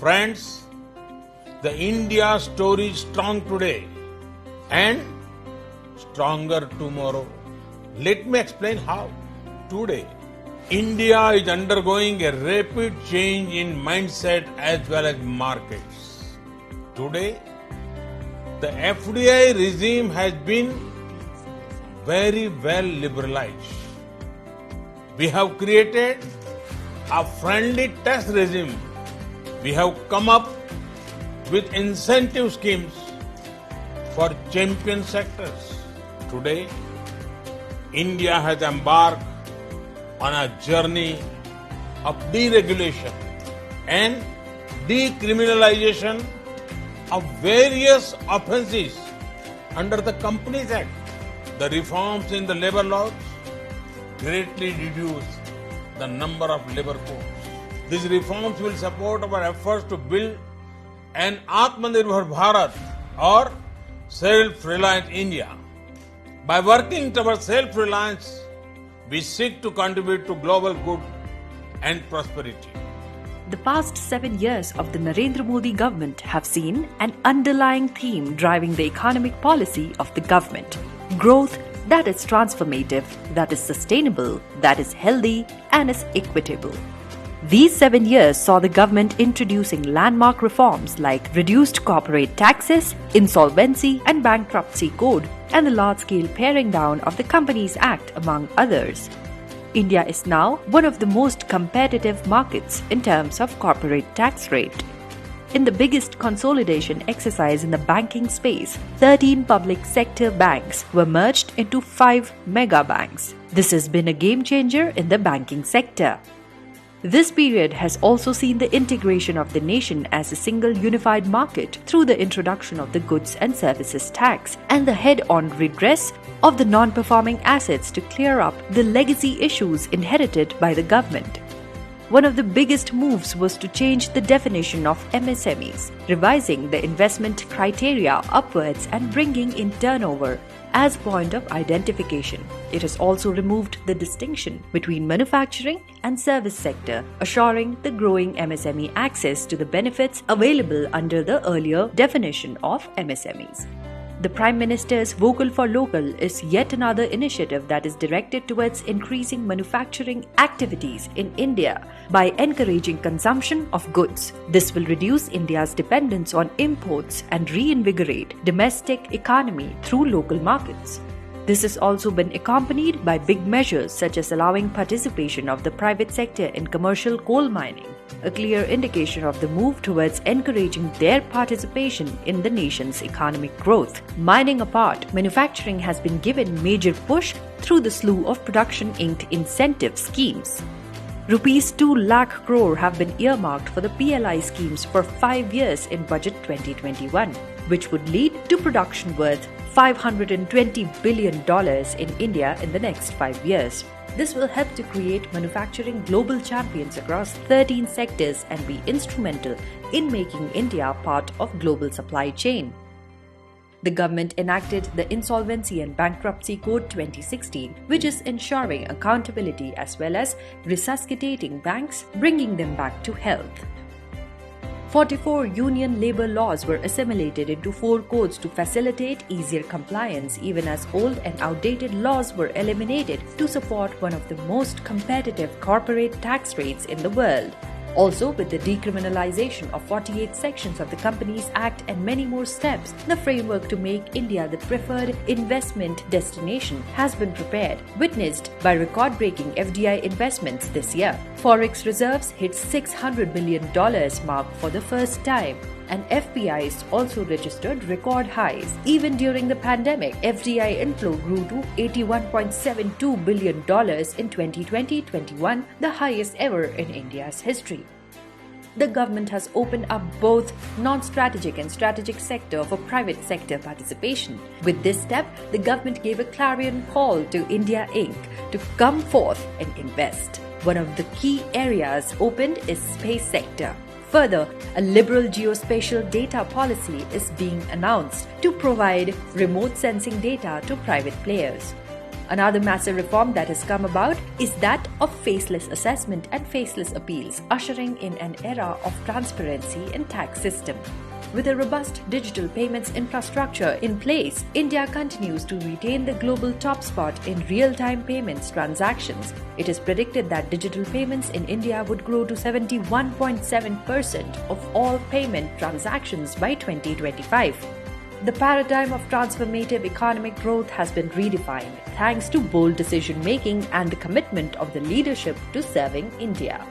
Friends, the India story is strong today and stronger tomorrow. Let me explain how. Today, India is undergoing a rapid change in mindset as well as markets. Today, the FDI regime has been very well liberalized. We have created a friendly tax regime. We have come up with incentive schemes for champion sectors. Today, India has embarked on a journey of deregulation and decriminalization of various offences under the Companies Act. The reforms in the labour laws greatly reduce the number of labour courts. These reforms will support our efforts to build an Atmanirbhar Bharat or self-reliant India. By working towards self-reliance, we seek to contribute to global good and prosperity. The past 7 years of the Narendra Modi government have seen an underlying theme driving the economic policy of the government. Growth that is transformative, that is sustainable, that is healthy and is equitable. These 7 years saw the government introducing landmark reforms like reduced corporate taxes, insolvency and bankruptcy code, and the large-scale paring down of the Companies Act, among others. India is now one of the most competitive markets in terms of corporate tax rate. In the biggest consolidation exercise in the banking space, 13 public sector banks were merged into 5 mega banks. This has been a game changer in the banking sector. This period has also seen the integration of the nation as a single unified market through the introduction of the goods and services tax and the head-on redress of the non-performing assets to clear up the legacy issues inherited by the government. One of the biggest moves was to change the definition of MSMEs, revising the investment criteria upwards and bringing in turnover as point of identification. It has also removed the distinction between manufacturing and service sector, assuring the growing MSME access to the benefits available under the earlier definition of MSMEs. The Prime Minister's Vocal for Local is yet another initiative that is directed towards increasing manufacturing activities in India by encouraging consumption of goods. This will reduce India's dependence on imports and reinvigorate domestic economy through local markets. This has also been accompanied by big measures such as allowing participation of the private sector in commercial coal mining, a clear indication of the move towards encouraging their participation in the nation's economic growth. Mining apart, manufacturing has been given major push through the slew of production-linked incentive schemes. Rupees 2 lakh crore have been earmarked for the PLI schemes for 5 years in Budget 2021, which would lead to production worth $520 billion in India in the next 5 years. This will help to create manufacturing global champions across 13 sectors and be instrumental in making India part of global supply chain. The government enacted the Insolvency and Bankruptcy Code 2016, which is ensuring accountability as well as resuscitating banks, bringing them back to health. 44 union labor laws were assimilated into 4 codes to facilitate easier compliance, even as old and outdated laws were eliminated to support one of the most competitive corporate tax rates in the world. Also, with the decriminalization of 48 sections of the Companies Act and many more steps, the framework to make India the preferred investment destination has been prepared, witnessed by record-breaking FDI investments this year. Forex reserves hit $600 billion mark for the first time, and FPIs also registered record highs. Even during the pandemic, FDI inflow grew to $81.72 billion in 2020-21, the highest ever in India's history. The government has opened up both non-strategic and strategic sector for private sector participation. With this step, the government gave a clarion call to India Inc. to come forth and invest. One of the key areas opened is space sector. Further, a liberal geospatial data policy is being announced to provide remote sensing data to private players. Another massive reform that has come about is that of faceless assessment and faceless appeals, ushering in an era of transparency in tax system. With a robust digital payments infrastructure in place, India continues to retain the global top spot in real-time payments transactions. It is predicted that digital payments in India would grow to 71.7% of all payment transactions by 2025. The paradigm of transformative economic growth has been redefined thanks to bold decision-making and the commitment of the leadership to serving India.